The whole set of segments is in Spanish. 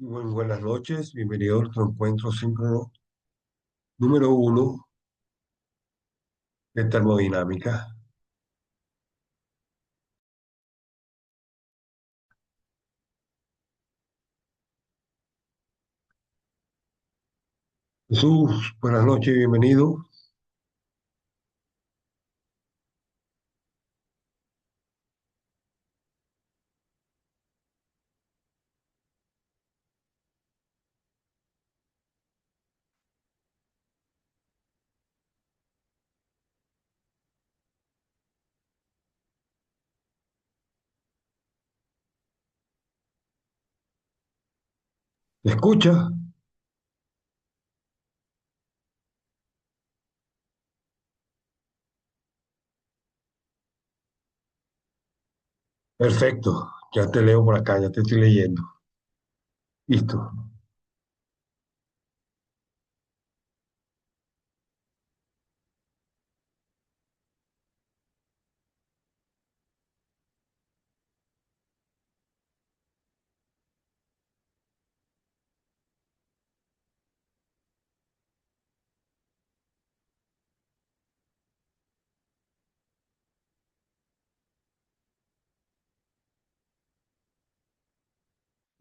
Buenas noches, bienvenido a nuestro encuentro síncrono número uno de termodinámica. Jesús, buenas noches, bienvenido. ¿Me escucha? Perfecto, ya te leo por acá, ya te estoy leyendo. Listo.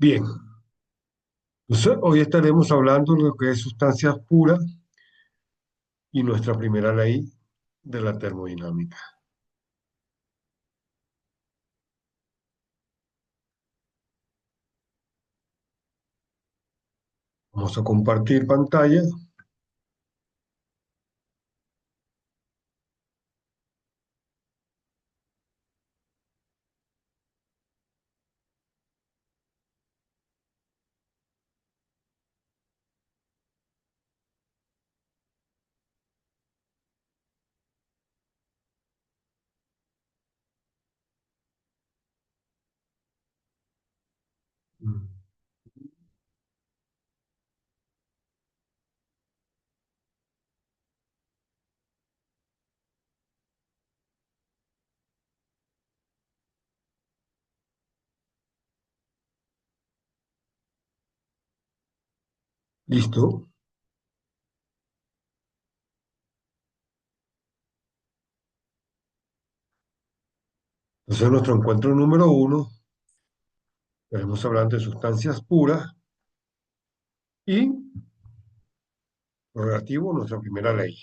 Bien, entonces hoy estaremos hablando de lo que es sustancias puras y nuestra primera ley de la termodinámica. Vamos a compartir pantalla. Listo. Entonces, nuestro encuentro número uno, estaremos hablando de sustancias puras y lo relativo a nuestra primera ley.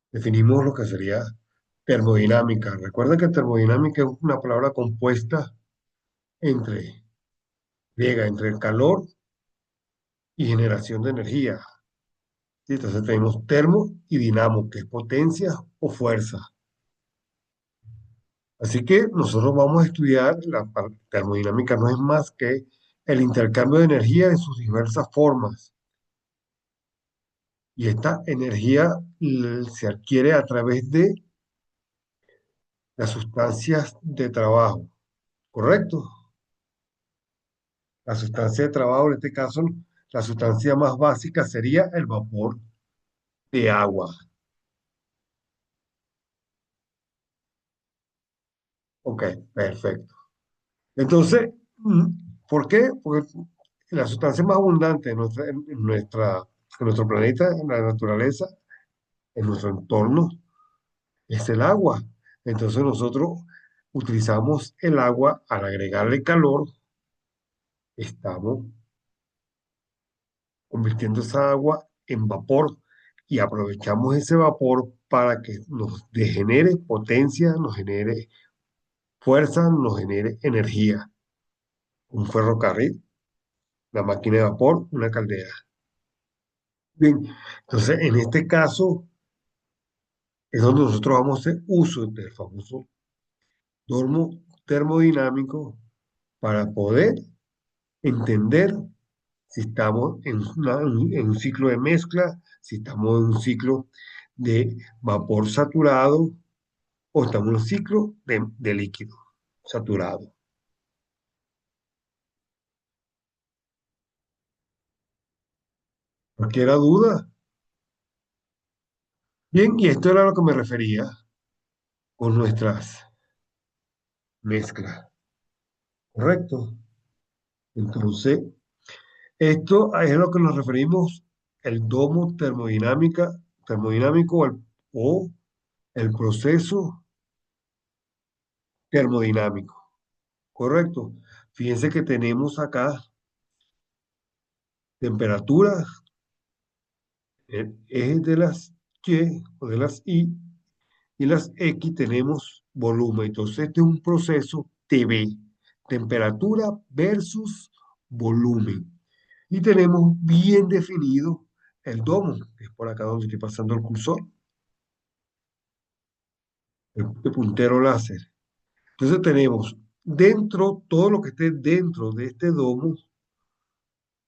Definimos lo que sería termodinámica. Recuerda que termodinámica es una palabra compuesta entre, griega, entre el calor y generación de energía. ¿Sí? Entonces tenemos termo y dinamo, que es potencia o fuerza. Así que nosotros vamos a estudiar termodinámica, no es más que el intercambio de energía en sus diversas formas. Y esta energía se adquiere a través de las sustancias de trabajo, ¿correcto? La sustancia de trabajo, en este caso, la sustancia más básica sería el vapor de agua. Ok, perfecto. Entonces, ¿por qué? Porque la sustancia más abundante en nuestro planeta, en la naturaleza, en nuestro entorno, es el agua. Entonces nosotros utilizamos el agua al agregarle calor, estamos convirtiendo esa agua en vapor y aprovechamos ese vapor para que nos genere potencia, nos genere fuerza, nos genere energía. Un ferrocarril, una máquina de vapor, una caldera. Bien, entonces en este caso es donde nosotros vamos a hacer uso del famoso dormo termodinámico para poder entender si estamos en un ciclo de mezcla, si estamos en un ciclo de vapor saturado o estamos en un ciclo de líquido saturado. Cualquier duda. Bien, y esto era a lo que me refería con nuestras mezclas, ¿correcto? Entonces, esto es a lo que nos referimos el domo termodinámico o el proceso termodinámico, ¿correcto? Fíjense que tenemos acá temperatura, el eje de las Y o de las y las X tenemos volumen. Entonces, este es un proceso TB, temperatura versus volumen. Y tenemos bien definido el domo, que es por acá donde estoy pasando el cursor, el puntero láser. Entonces tenemos dentro, todo lo que esté dentro de este domo,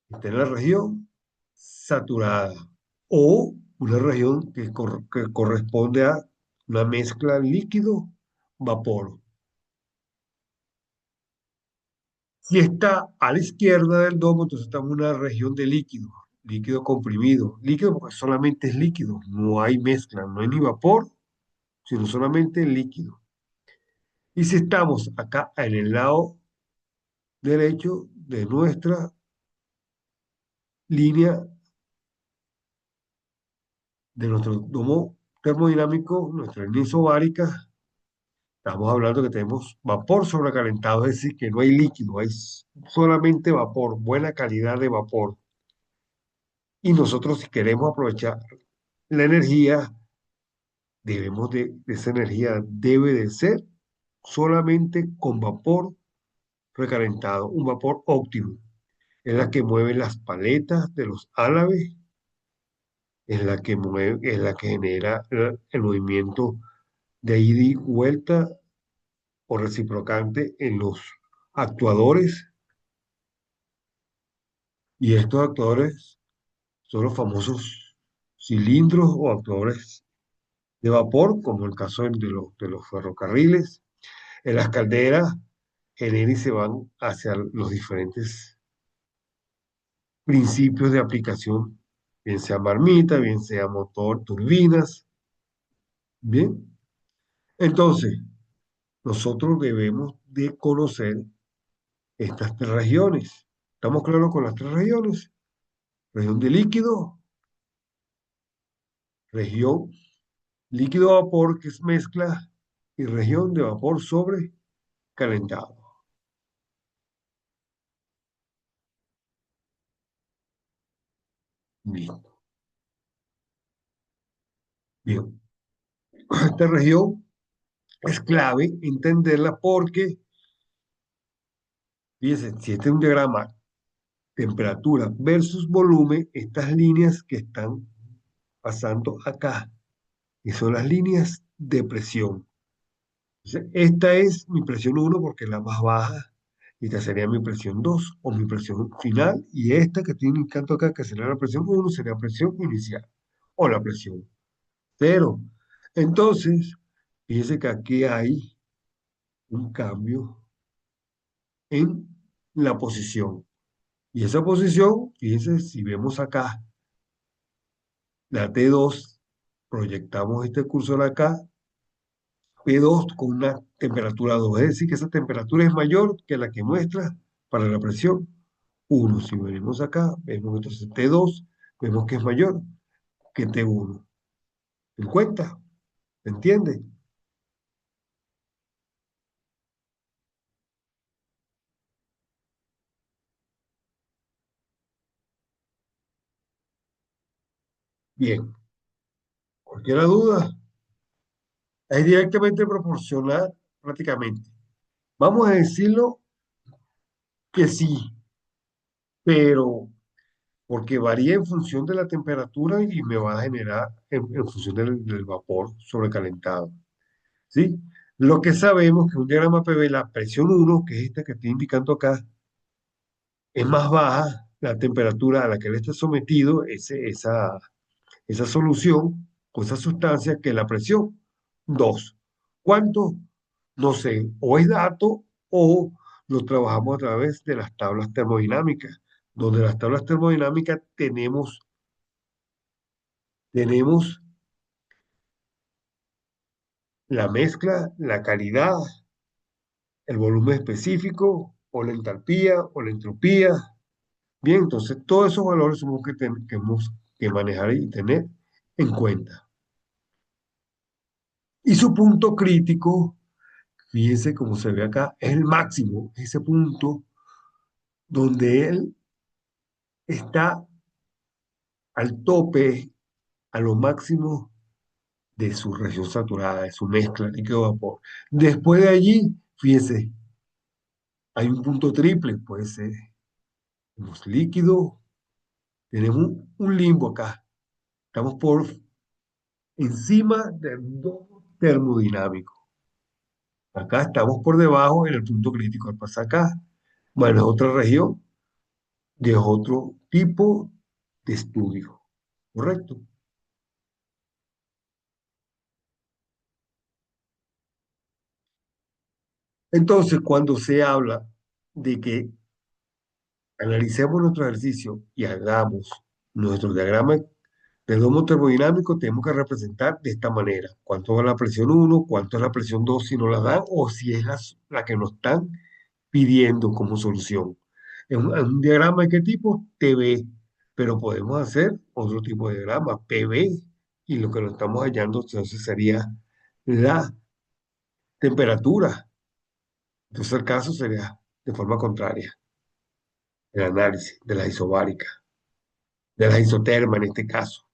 está en la región saturada o una región que corresponde a una mezcla líquido-vapor. Si está a la izquierda del domo, entonces estamos en una región de líquido, líquido comprimido. Líquido porque solamente es líquido, no hay mezcla, no hay ni vapor, sino solamente líquido. Y si estamos acá en el lado derecho de nuestra línea, de nuestro domo termodinámico, nuestra línea isobárica, estamos hablando que tenemos vapor sobrecalentado, es decir, que no hay líquido, hay solamente vapor, buena calidad de vapor. Y nosotros si queremos aprovechar la energía, esa energía debe de ser solamente con vapor recalentado, un vapor óptimo. Es la que mueve las paletas de los álabes, es la que genera el movimiento de ida y vuelta o reciprocante en los actuadores. Y estos actuadores son los famosos cilindros o actuadores de vapor, como el caso de los ferrocarriles. En las calderas generan y se van hacia los diferentes principios de aplicación, bien sea marmita, bien sea motor, turbinas. Bien, entonces nosotros debemos de conocer estas tres regiones. ¿Estamos claros con las tres regiones? Región de líquido, región líquido-vapor, que es mezcla, y región de vapor sobre calentado. Bien, bien. Esta región es clave entenderla porque, fíjense, si este es un diagrama temperatura versus volumen, estas líneas que están pasando acá, y son las líneas de presión. Entonces, esta es mi presión uno porque es la más baja, y esta sería mi presión 2 o mi presión final, y esta que estoy indicando acá, que sería la presión uno sería presión inicial o la presión cero. Entonces, fíjense que aquí hay un cambio en la posición. Y esa posición, fíjense, si vemos acá la T2, proyectamos este cursor acá, P2 con una temperatura 2, es decir, que esa temperatura es mayor que la que muestra para la presión 1. Si venimos acá, vemos entonces T2, vemos que es mayor que T1. ¿En cuenta? ¿Se entiende? Bien, cualquier duda es directamente proporcional prácticamente. Vamos a decirlo que sí, pero porque varía en función de la temperatura y me va a generar en función del vapor sobrecalentado. ¿Sí? Lo que sabemos que un diagrama PV, la presión uno que es esta que estoy indicando acá, es más baja la temperatura a la que le está sometido esa solución o esa sustancia que la presión 2. ¿Cuánto? No sé, o es dato o lo trabajamos a través de las tablas termodinámicas, donde las tablas termodinámicas tenemos la mezcla, la calidad, el volumen específico o la entalpía o la entropía. Bien, entonces todos esos valores somos que hemos que manejar y tener en cuenta. Y su punto crítico, fíjense cómo se ve acá, es el máximo, ese punto donde él está al tope, a lo máximo de su región saturada, de su mezcla líquido-vapor. Después de allí, fíjense, hay un punto triple, puede ser tenemos líquido, tenemos un limbo acá, estamos por encima del domo termodinámico. Acá estamos por debajo en el punto crítico. Al pasar acá, bueno, es otra región de otro tipo de estudio, ¿correcto? Entonces, cuando se habla de que analicemos nuestro ejercicio y hagamos nuestro diagrama de domo termodinámico, tenemos que representar de esta manera. ¿Cuánto es la presión uno? ¿Cuánto es la presión 2 si no la dan? O si es la que nos están pidiendo como solución. En un diagrama de qué tipo? TB, pero podemos hacer otro tipo de diagrama, PB, y lo que nos estamos hallando entonces sería la temperatura. Entonces el caso sería de forma contraria, el análisis de la isobárica, de la isoterma en este caso.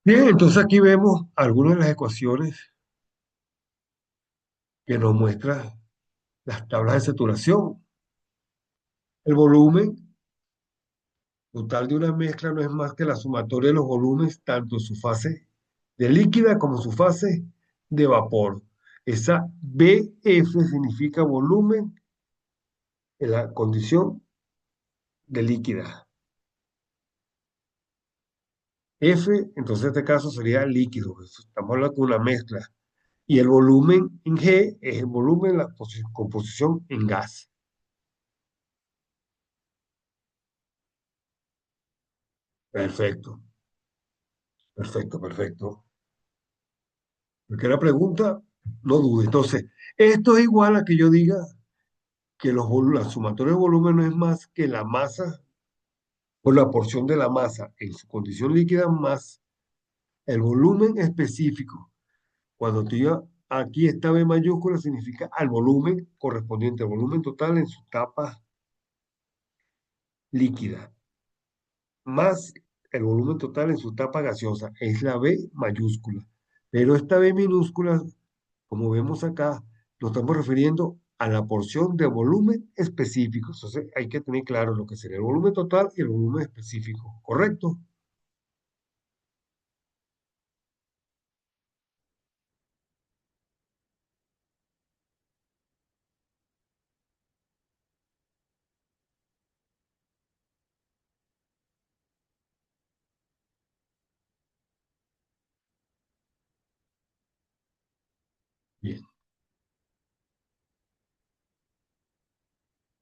Bien, entonces aquí vemos algunas de las ecuaciones que nos muestran las tablas de saturación. El volumen total de una mezcla no es más que la sumatoria de los volúmenes, tanto su fase de líquida como su fase de vapor. Esa BF significa volumen en la condición de líquida. F, entonces en este caso sería líquido. Estamos hablando de una mezcla. Y el volumen en G es el volumen en la composición en gas. Perfecto, perfecto, perfecto. Cualquier pregunta, no dude. Entonces, esto es igual a que yo diga que la sumatoria de volumen no es más que la masa o la porción de la masa en su condición líquida más el volumen específico. Cuando te diga aquí esta B mayúscula significa al volumen correspondiente, al volumen total en su etapa líquida, más el volumen total en su etapa gaseosa, es la B mayúscula. Pero esta B minúscula, como vemos acá, nos estamos refiriendo a la porción de volumen específico. Entonces hay que tener claro lo que sería el volumen total y el volumen específico, ¿correcto? Bien.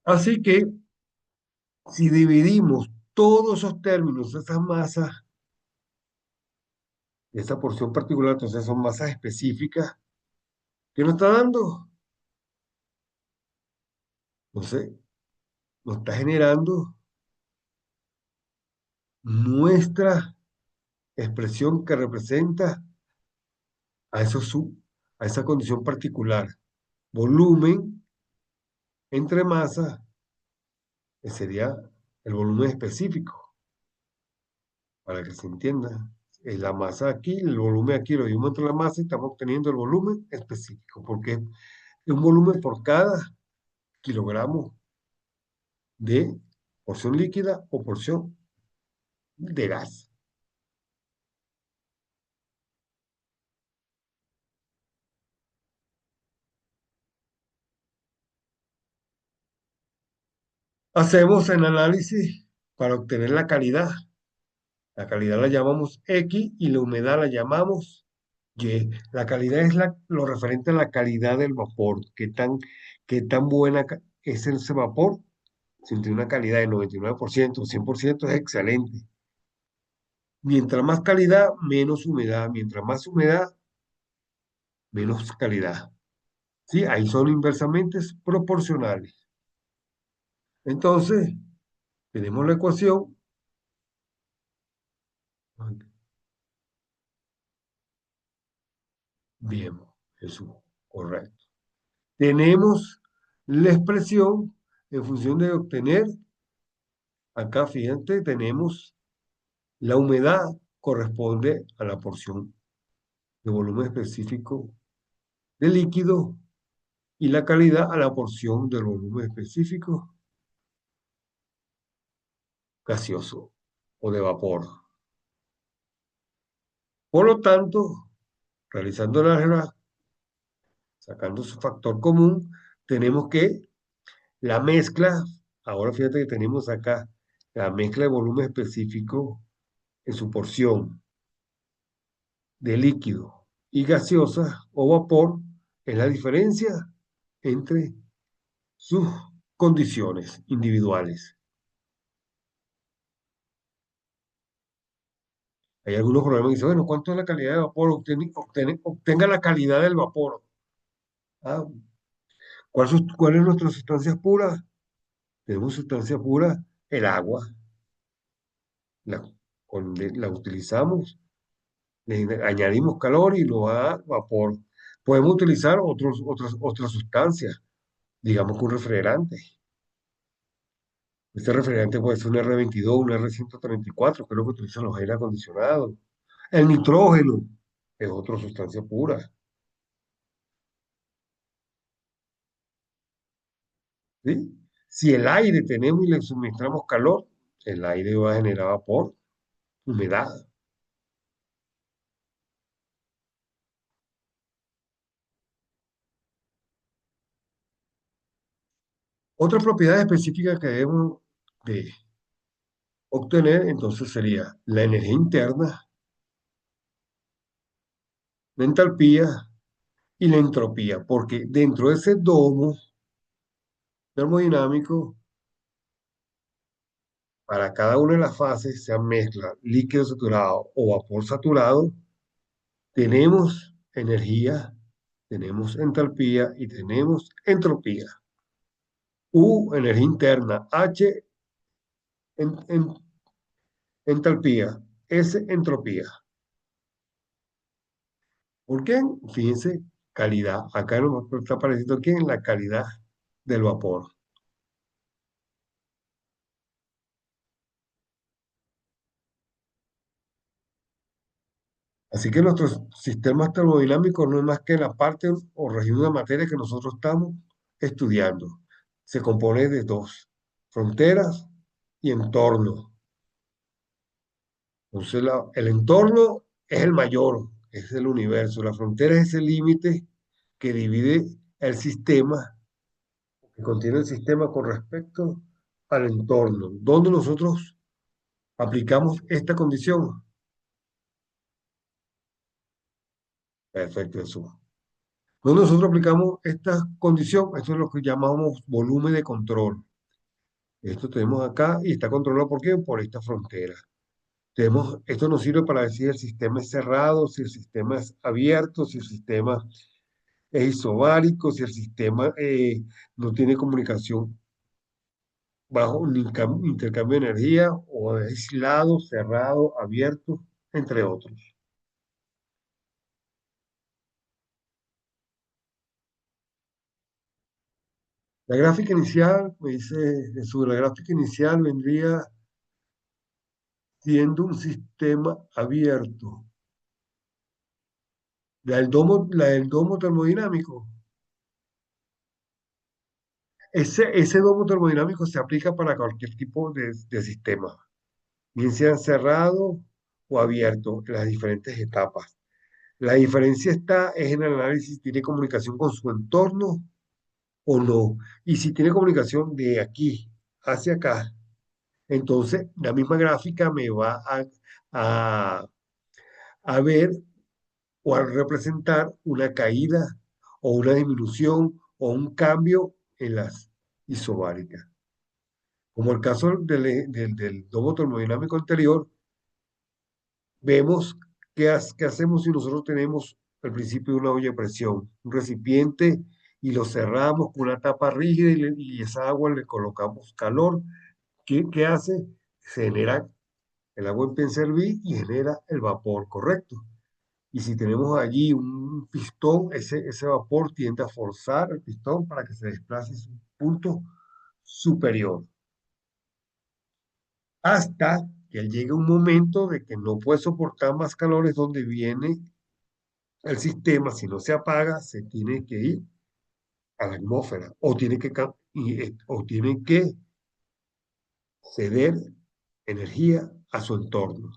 Así que si dividimos todos esos términos, esas masas, esa porción particular, entonces son masas específicas, ¿qué nos está dando? Entonces, nos está generando nuestra expresión que representa a, a esa condición particular. Volumen entre masa, que sería el volumen específico, para que se entienda. La masa aquí, el volumen aquí, lo dividimos entre la masa y estamos obteniendo el volumen específico, porque es un volumen por cada kilogramo de porción líquida o porción de gas. Hacemos el análisis para obtener la calidad. La calidad la llamamos X y la humedad la llamamos Y. La calidad es lo referente a la calidad del vapor. Qué tan buena es ese vapor? Si tiene una calidad de 99%, 100% es excelente. Mientras más calidad, menos humedad. Mientras más humedad, menos calidad. ¿Sí? Ahí son inversamente proporcionales. Entonces, tenemos la ecuación. Bien, Jesús, correcto. Tenemos la expresión en función de obtener, acá fíjate, tenemos la humedad corresponde a la porción de volumen específico de líquido y la calidad a la porción del volumen específico gaseoso o de vapor. Por lo tanto, realizando el álgebra, sacando su factor común, tenemos que la mezcla, ahora fíjate que tenemos acá la mezcla de volumen específico en su porción de líquido y gaseosa o vapor es la diferencia entre sus condiciones individuales. Hay algunos problemas que dicen, bueno, ¿cuánto es la calidad de vapor? Obtenga la calidad del vapor. Ah, ¿cuál es nuestra sustancia pura? Tenemos sustancia pura, el agua. La, la utilizamos, le añadimos calor y nos da vapor. Podemos utilizar otras sustancias, digamos que un refrigerante. Este refrigerante puede ser un R22, un R134, que es lo que utilizan los aire acondicionados. El nitrógeno es otra sustancia pura, ¿sí? Si el aire tenemos y le suministramos calor, el aire va a generar vapor, humedad. Otra propiedad específica que debemos de obtener entonces sería la energía interna, la entalpía y la entropía, porque dentro de ese domo termodinámico, para cada una de las fases, sea mezcla, líquido saturado o vapor saturado, tenemos energía, tenemos entalpía y tenemos entropía. U, energía interna, H, en- entalpía, S, entropía. ¿Por qué? Fíjense, calidad. Acá nos está apareciendo aquí en la calidad del vapor. Así que nuestro sistema termodinámico no es más que la parte o región de la materia que nosotros estamos estudiando. Se compone de dos, fronteras y entorno. Entonces, el entorno es el mayor, es el universo. La frontera es ese límite que divide el sistema, que contiene el sistema con respecto al entorno. ¿Dónde nosotros aplicamos esta condición? Perfecto, eso. Donde nosotros aplicamos esta condición, esto es lo que llamamos volumen de control. Esto tenemos acá y está controlado ¿por qué? Por esta frontera. Esto nos sirve para decir si el sistema es cerrado, si el sistema es abierto, si el sistema es isobárico, si el sistema no tiene comunicación bajo un intercambio de energía o es aislado, cerrado, abierto, entre otros. La gráfica inicial, me dice Jesús, la gráfica inicial vendría siendo un sistema abierto. La del domo termodinámico. Ese domo termodinámico se aplica para cualquier tipo de sistema, bien sea cerrado o abierto, en las diferentes etapas. La diferencia está es en el análisis si tiene comunicación con su entorno o no. Y si tiene comunicación de aquí hacia acá, entonces la misma gráfica me va a, a ver o a representar una caída o una disminución o un cambio en las isobáricas. Como el caso del domo termodinámico anterior, Vemos qué hacemos si nosotros tenemos el principio de una olla de presión, un recipiente y lo cerramos con una tapa rígida y esa agua le colocamos calor. ¿Qué hace? Se genera, el agua empieza a hervir y genera el vapor, ¿correcto? Y si tenemos allí un pistón, ese vapor tiende a forzar el pistón para que se desplace a un punto superior, hasta que llegue un momento de que no puede soportar más calor, es donde viene el sistema, si no se apaga, se tiene que ir a la atmósfera o tiene que ceder energía a su entorno.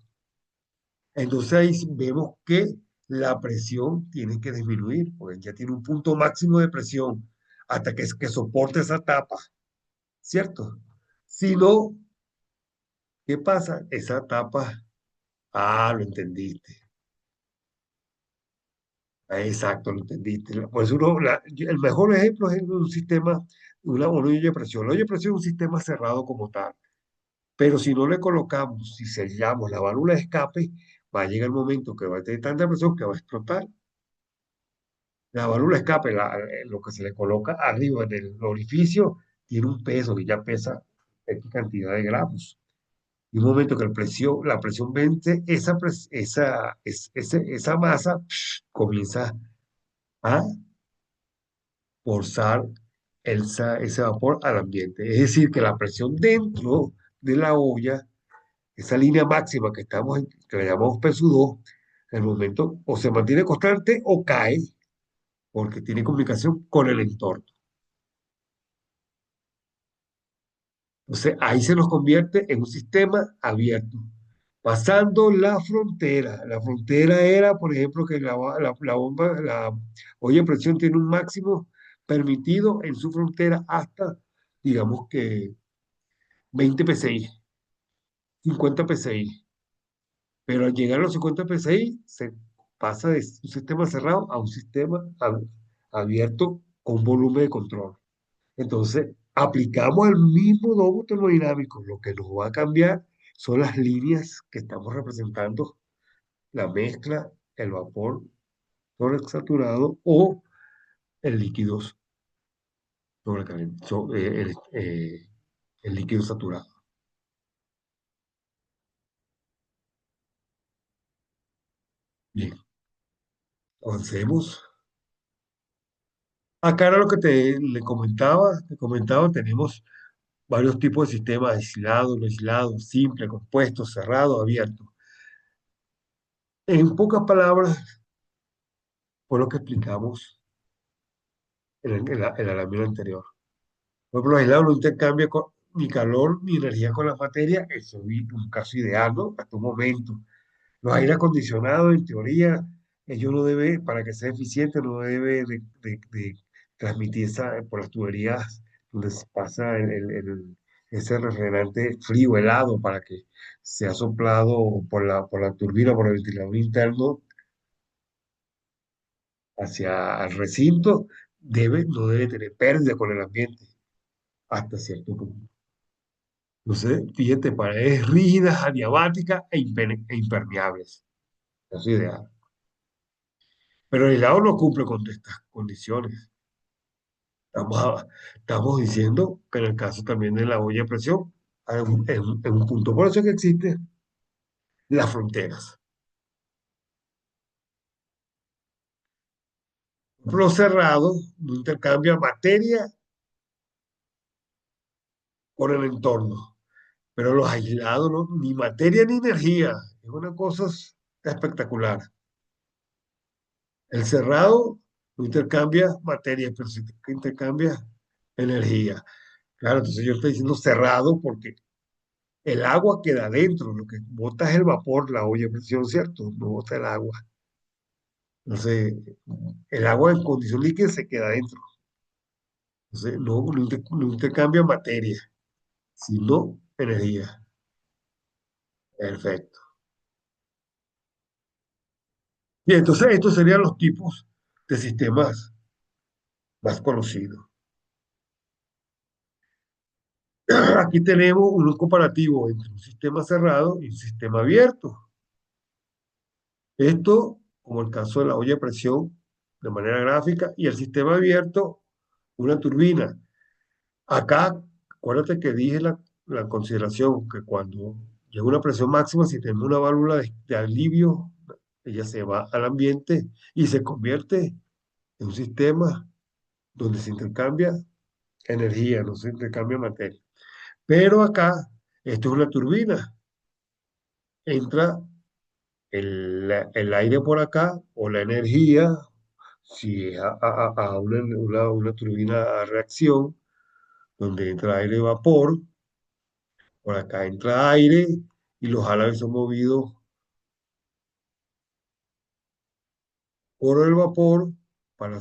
Entonces ahí vemos que la presión tiene que disminuir, porque ya tiene un punto máximo de presión hasta que soporte esa tapa, ¿cierto? Si no, ¿qué pasa? Esa tapa, lo entendiste. Exacto, lo entendiste. Por eso el mejor ejemplo es un sistema, una olla de presión. La olla de presión es un sistema cerrado como tal. Pero si no le colocamos, si sellamos la válvula de escape, va a llegar el momento que va a tener tanta presión que va a explotar. La válvula de escape, lo que se le coloca arriba en el orificio, tiene un peso que ya pesa X cantidad de gramos. Y un momento que la presión vence, esa masa comienza a forzar ese vapor al ambiente. Es decir, que la presión dentro de la olla, esa línea máxima que le llamamos P2, en el momento o se mantiene constante o cae porque tiene comunicación con el entorno. Entonces ahí se nos convierte en un sistema abierto. Pasando la frontera. La frontera era, por ejemplo, que la olla de presión tiene un máximo permitido en su frontera hasta, digamos que 20 PSI, 50 PSI. Pero al llegar a los 50 PSI se pasa de un sistema cerrado a un sistema abierto con volumen de control. Entonces, aplicamos el mismo domo termodinámico. Lo que nos va a cambiar son las líneas que estamos representando, la mezcla, el vapor sobresaturado o el líquido el líquido saturado. Bien, avancemos. Acá era lo que te comentaba, tenemos varios tipos de sistemas: aislado, no aislado, simple, compuesto, cerrado, abierto. En pocas palabras, fue lo que explicamos en la lámina anterior. Por ejemplo, los aislados no intercambian ni calor ni energía con la materia. Eso es un caso ideal, ¿no? Hasta un momento. Los aire acondicionados, en teoría, ellos no deben, para que sea eficiente, no debe de transmitir por las tuberías donde se pasa ese refrigerante frío, helado, para que sea soplado por la turbina, por el ventilador interno hacia el recinto. No debe tener pérdida con el ambiente hasta cierto punto. Entonces, fíjate, paredes rígidas, adiabáticas e impermeables. Eso es ideal. Pero el helado no cumple con estas condiciones. Estamos, estamos diciendo que en el caso también de la olla a presión, en un punto. Por eso es que existen las fronteras. Los cerrados no intercambia materia con el entorno, pero los aislados no, ni materia ni energía. Es una cosa espectacular. El cerrado no intercambia materia, pero sí que intercambia energía. Claro, entonces yo estoy diciendo cerrado porque el agua queda adentro, lo que bota es el vapor, la olla a presión, ¿cierto? No bota el agua. Entonces, el agua en condición líquida se queda adentro. Entonces, no intercambia materia, sino energía. Perfecto. Bien, entonces estos serían los tipos de sistemas más conocidos. Aquí tenemos un comparativo entre un sistema cerrado y un sistema abierto. Esto, como el caso de la olla de presión, de manera gráfica, y el sistema abierto, una turbina. Acá, acuérdate que dije la consideración que cuando llega una presión máxima, si tenemos una válvula de alivio, ella se va al ambiente y se convierte en un sistema donde se intercambia energía, no se intercambia materia. Pero acá, esto es una turbina. Entra el aire por acá o la energía, si es a una turbina a reacción, donde entra aire y vapor, por acá entra aire y los álabes son movidos por el vapor para,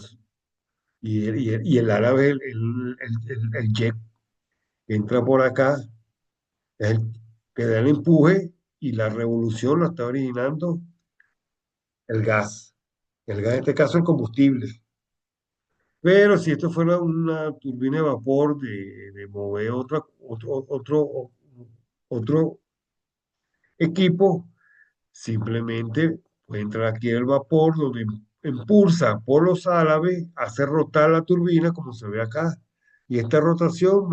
y el árabe, el jet que entra por acá, es el que da el empuje y la revolución la está originando el gas. El gas en este caso el combustible. Pero si esto fuera una turbina de vapor de mover otro equipo, simplemente puede entrar aquí el vapor donde impulsa por los álabes, hace rotar la turbina como se ve acá. Y esta rotación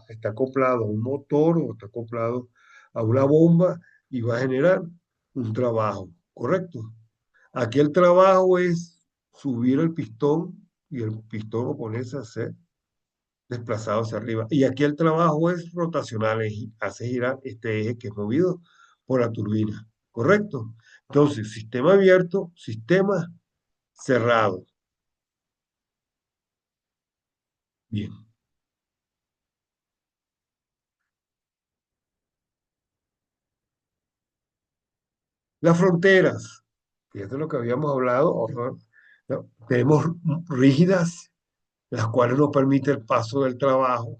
está acoplado a un motor o está acoplado a una bomba y va a generar un trabajo, ¿correcto? Aquí el trabajo es subir el pistón y el pistón o ponerse a hacer desplazado hacia arriba. Y aquí el trabajo es rotacional, hace girar este eje que es movido por la turbina, ¿correcto? Entonces, sistema abierto, sistema cerrado. Bien. Las fronteras, que es de lo que habíamos hablado, ¿no? Tenemos rígidas, las cuales nos permiten el paso del trabajo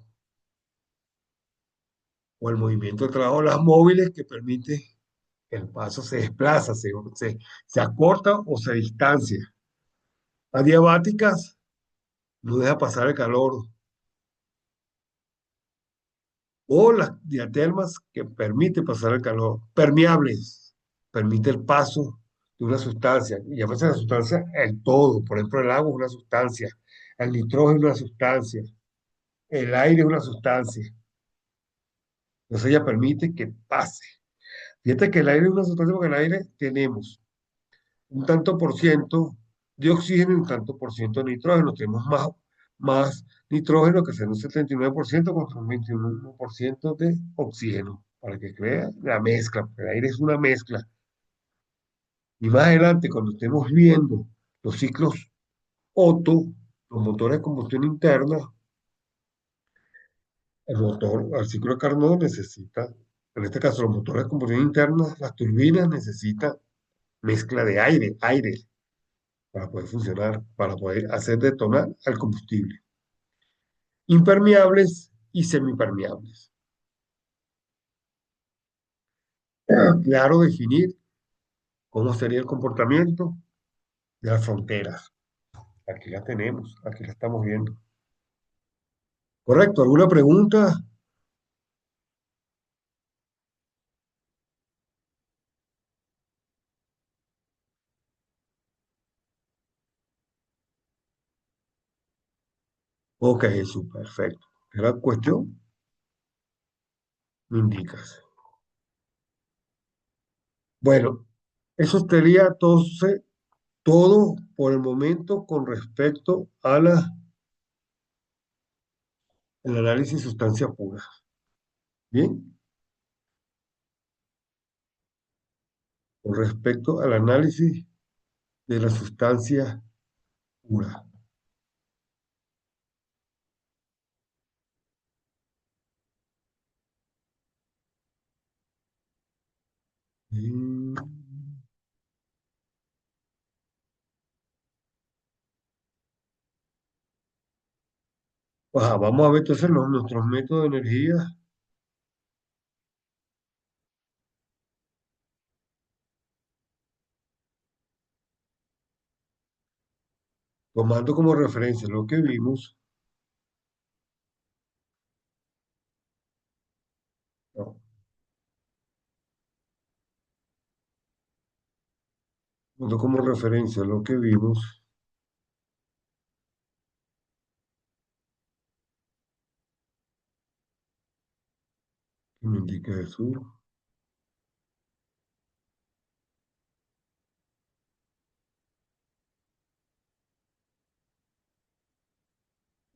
o el movimiento del trabajo, las móviles que permite que el paso se desplaza, se acorta o se distancia. Adiabáticas no deja pasar el calor, o las diatermas que permite pasar el calor, permeables, permite el paso de una sustancia, y llamarse la sustancia el todo, por ejemplo el agua es una sustancia, el nitrógeno es una sustancia, el aire es una sustancia, entonces ella permite que pase. Fíjate que el aire es una sustancia porque en el aire tenemos un tanto por ciento de oxígeno y un tanto por ciento de nitrógeno. Tenemos más nitrógeno que será un 79% contra un 21% de oxígeno, para que crea la mezcla, porque el aire es una mezcla. Y más adelante, cuando estemos viendo los ciclos Otto, los motores de combustión interna, el ciclo de Carnot necesita, en este caso los motores de combustión interna, las turbinas necesitan mezcla de aire, para poder funcionar, para poder hacer detonar el combustible. Impermeables y semipermeables. Claro, definir cómo sería el comportamiento de las fronteras. Aquí la tenemos, aquí la estamos viendo. ¿Correcto? ¿Alguna pregunta? Ok, Jesús, perfecto. ¿Era cuestión? Me indicas. Bueno, eso sería entonces todo por el momento con respecto a el análisis de sustancia pura. Bien, con respecto al análisis de la sustancia pura. Mm, vamos a ver entonces nuestros métodos de energía, tomando como referencia lo que vimos, ¿no? Tomando como referencia lo que vimos, que me indica eso.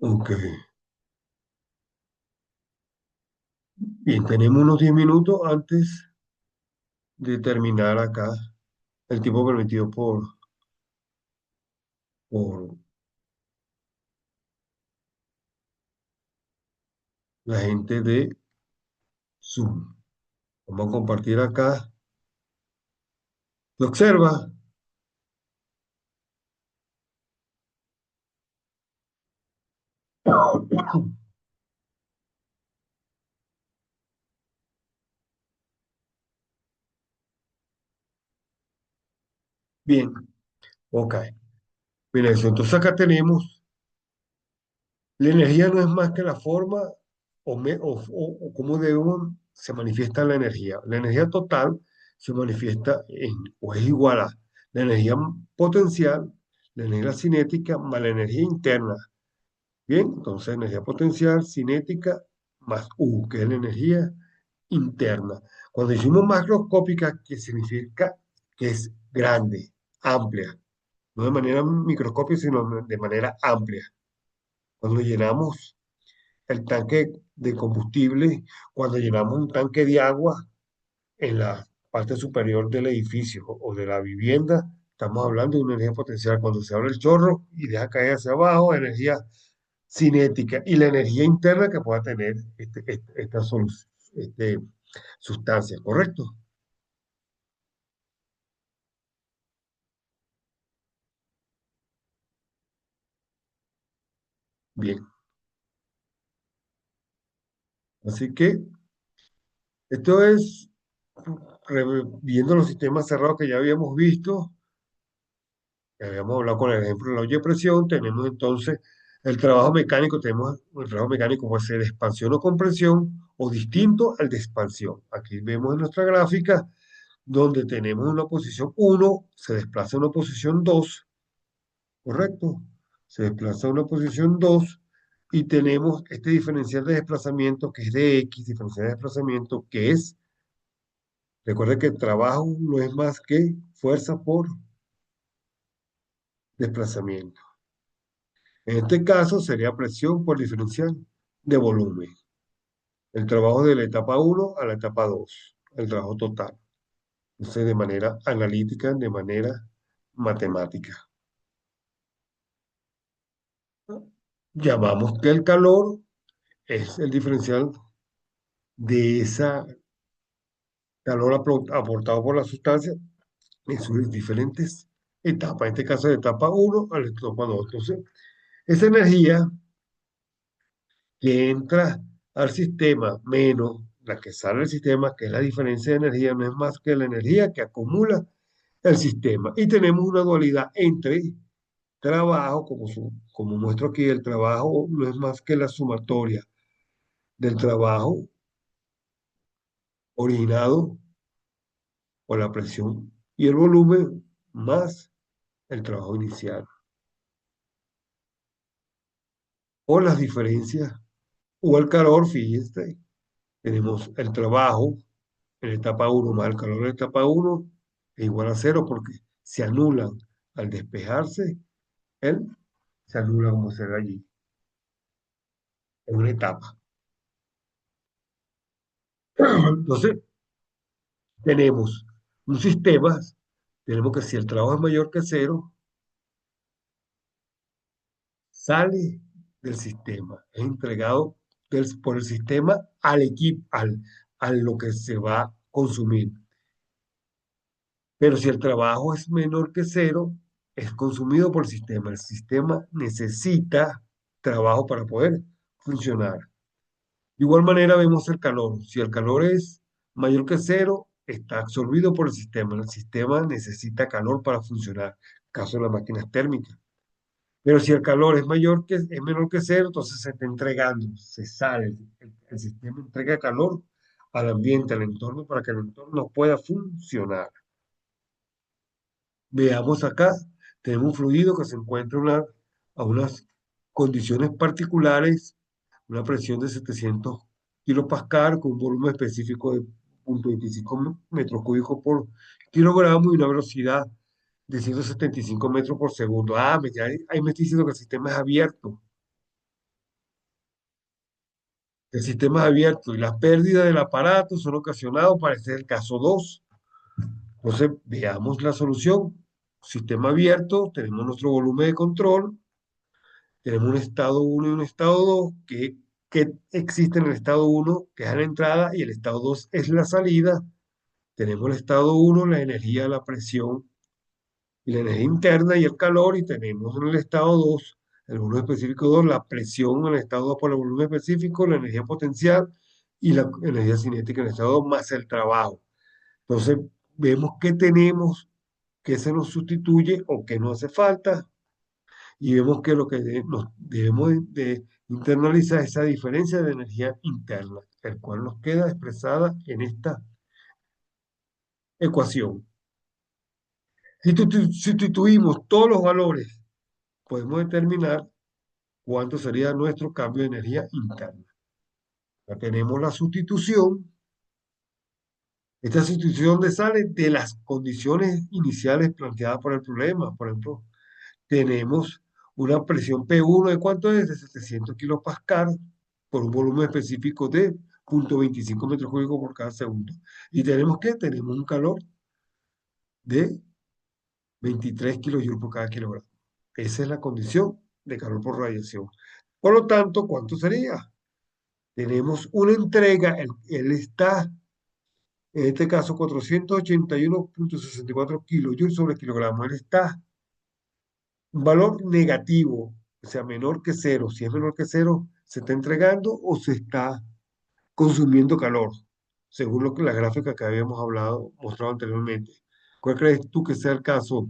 Ok. Bien, tenemos unos 10 minutos antes de terminar acá el tiempo permitido por la gente de Zoom. Vamos a compartir acá. ¿Lo observa? Bien, ok. Mira eso. Entonces acá tenemos, la energía no es más que la forma o cómo debemos, se manifiesta la energía. La energía total se manifiesta o es igual a la energía potencial, la energía cinética más la energía interna. Bien, entonces energía potencial, cinética, más U, que es la energía interna. Cuando decimos macroscópica, que significa que es grande, amplia, no de manera microscópica, sino de manera amplia. Cuando llenamos el tanque de combustible, cuando llenamos un tanque de agua en la parte superior del edificio o de la vivienda, estamos hablando de una energía potencial. Cuando se abre el chorro y deja caer hacia abajo, energía cinética y la energía interna que pueda tener esta este, sustancia, ¿correcto? Bien, así que esto es viendo los sistemas cerrados que ya habíamos visto, que habíamos hablado con el ejemplo de la olla de presión, tenemos entonces el trabajo mecánico, tenemos el trabajo mecánico puede ser de expansión o compresión o distinto al de expansión. Aquí vemos en nuestra gráfica donde tenemos una posición uno se desplaza a una posición 2, ¿correcto? Se desplaza a una posición 2 y tenemos este diferencial de desplazamiento que es de X, diferencial de desplazamiento que es, recuerda que el trabajo no es más que fuerza por desplazamiento. En este caso sería presión por diferencial de volumen. El trabajo de la etapa uno a la etapa 2, el trabajo total. Entonces, de manera analítica, de manera matemática. Llamamos que el calor es el diferencial de esa calor aportado por la sustancia en sus diferentes etapas. En este caso, de etapa uno a la etapa 2. Entonces, esa energía que entra al sistema menos la que sale del sistema, que es la diferencia de energía, no es más que la energía que acumula el sistema. Y tenemos una dualidad entre trabajo, como muestro aquí, el trabajo no es más que la sumatoria del trabajo originado por la presión y el volumen más el trabajo inicial. O las diferencias o el calor, fíjense, tenemos el trabajo en la etapa uno más el calor en la etapa uno es igual a cero porque se anulan al despejarse, él se anula como se ve allí, en una etapa. Entonces, tenemos un sistema, tenemos que si el trabajo es mayor que cero, sale del sistema, es entregado por el sistema al equipo, a lo que se va a consumir. Pero si el trabajo es menor que cero, es consumido por el sistema. El sistema necesita trabajo para poder funcionar. De igual manera vemos el calor. Si el calor es mayor que cero, está absorbido por el sistema. El sistema necesita calor para funcionar, caso de las máquinas térmicas. Pero si el calor es menor que cero, entonces se está entregando, se sale. El sistema entrega calor al ambiente, al entorno, para que el entorno pueda funcionar. Veamos acá, tenemos un fluido que se encuentra a unas condiciones particulares, una presión de 700 kilopascal con un volumen específico de 0,25 metros cúbicos por kilogramo y una velocidad de 175 metros por segundo. Ahí me está diciendo que el sistema es abierto. El sistema es abierto y las pérdidas del aparato son ocasionadas, parece el caso 2. Entonces, veamos la solución. Sistema abierto, tenemos nuestro volumen de control, tenemos un estado uno y un estado 2 que existe en el estado uno que es la entrada, y el estado 2 es la salida. Tenemos el estado uno la energía, la presión y la energía interna y el calor, y tenemos en el estado 2 el volumen específico 2 la presión en el estado 2 por el volumen específico, la energía potencial y la energía cinética en el estado 2 más el trabajo. Entonces, vemos qué tenemos, qué se nos sustituye o qué no hace falta, y vemos que lo que nos debemos de internalizar es esa diferencia de energía interna, el cual nos queda expresada en esta ecuación. Si sustituimos todos los valores, podemos determinar cuánto sería nuestro cambio de energía interna. Ya tenemos la sustitución. Esta sustitución de sale de las condiciones iniciales planteadas por el problema. Por ejemplo, tenemos una presión P1 de cuánto es, de 700 kilopascal por un volumen específico de 0,25 metros cúbicos por cada segundo. Y tenemos un calor de 23 kilojoules por cada kilogramo. Esa es la condición de calor por radiación. Por lo tanto, ¿cuánto sería? Tenemos una entrega, él está, en este caso, 481,64 kilojoules sobre kilogramo. Él está un valor negativo, o sea, menor que cero. Si es menor que cero, ¿se está entregando o se está consumiendo calor? Según lo que la gráfica que habíamos hablado, mostrado anteriormente. ¿Cuál crees tú que sea el caso,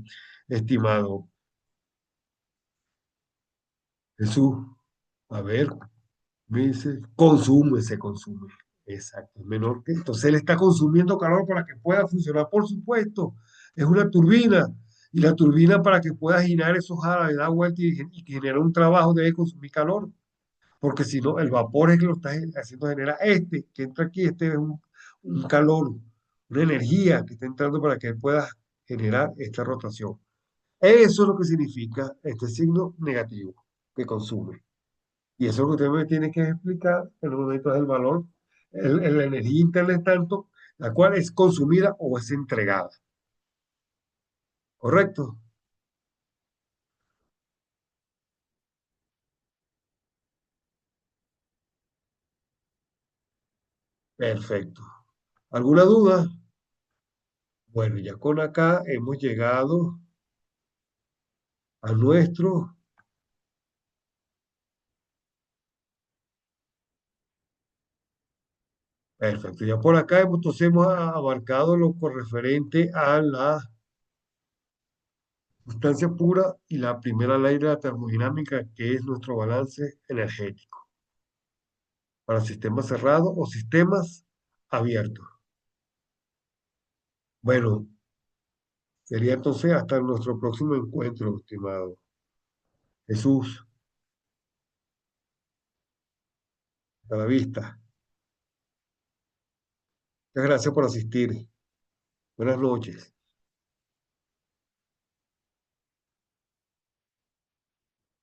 estimado Jesús? A ver, me dice, se consume. Exacto, es menor que. Entonces él está consumiendo calor para que pueda funcionar, por supuesto. Es una turbina. Y la turbina, para que pueda girar esos árabes, da vuelta y que genera un trabajo, debe consumir calor. Porque si no, el vapor es que lo está haciendo generar que entra aquí, este es un calor, una energía que está entrando para que él pueda generar esta rotación. Eso es lo que significa este signo negativo que consume. Y eso es lo que usted me tiene que explicar en los momentos del valor. La energía interna es tanto la cual es consumida o es entregada. ¿Correcto? Perfecto. ¿Alguna duda? Bueno, ya con acá hemos llegado a nuestro. Perfecto. Ya por acá entonces hemos abarcado lo correferente a la sustancia pura y la primera ley de la termodinámica, que es nuestro balance energético para sistemas cerrados o sistemas abiertos. Bueno, sería entonces hasta nuestro próximo encuentro, estimado Jesús. A la vista. Muchas gracias por asistir. Buenas noches.